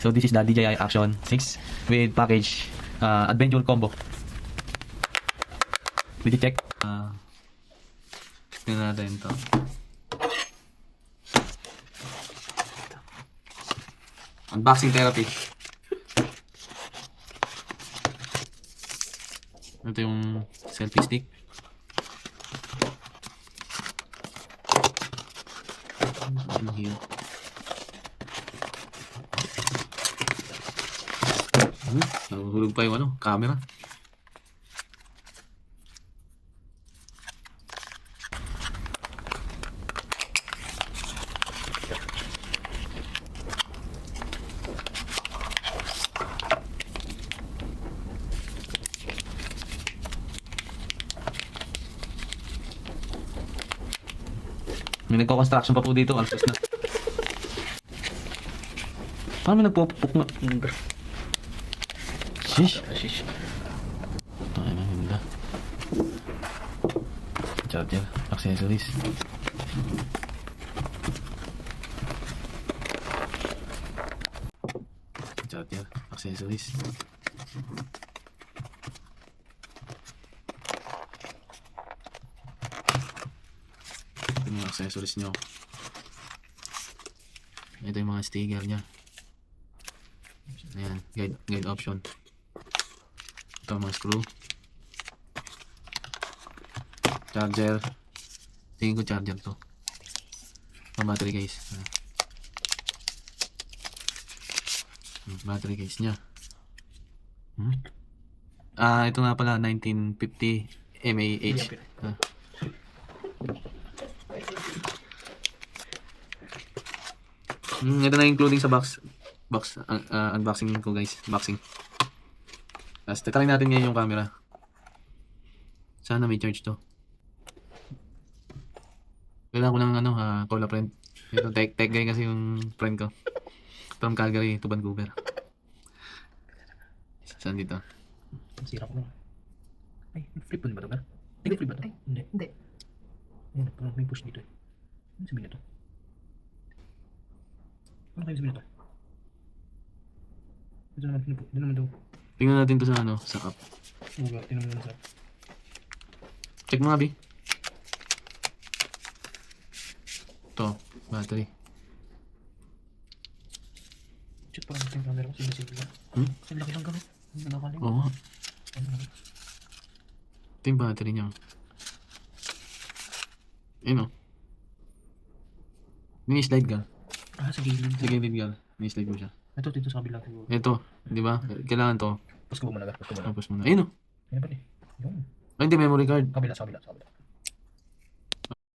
So this is the DJI Action 6 with package adventure combo. Did you check? Tingnan natin ito. Unboxing therapy. Ito yung selfie stick. Ano here? Nahuhulog pa yung camera. May nagko-construction pa po dito, alsos na. Paano may nagpupuk na? Shish. Tayo na, ganda. Charger, accessories. Charger, accessories. Ito yung mga accessories nyo. Ito yung mga sticker nya. Ayan, guide option. Ito mga screw. Charger. Tingin ko charger to. Ang battery case. Battery case nya. Ito nga pala 1950 mAh. Ito na including sa box unboxing ko guys, unboxing. Tapos try natin ngayon yung camera. Sana may charge to. Kailangan ko ng call a friend. Ito tech guy kasi yung friend ko. From Calgary to Vancouver. Saan dito? Sira ko na. Ay, flip ba ito ba? Hindi flip ba ito? Hindi. Hindi. Ayan, parang may push dito eh. Ano sabihin na ito? Ano kayo sabihin na ito? Ito naman, ito naman daw. Tingnan natin to sa app. Uga, tingnan mo naman sa... Check mo nga, Bi. Ito, battery. Check pa natin yung camera ko, sinisigil lang. Kasi laki lang gamit. Nagkakaling. Oo. Ito yung battery niya. Ayun o. Mini-slide ka. Sa gilid. Sa gilid ka. Mini-slide mo siya. Ito, dito sa kabila. Ito, di ba? Kailangan to. Tapos ko ba muna? Tapos muna. Ayun o. Ayan ba eh? Yun. Ay, hindi, memory card. Kabila, sa kabila, sa kabila.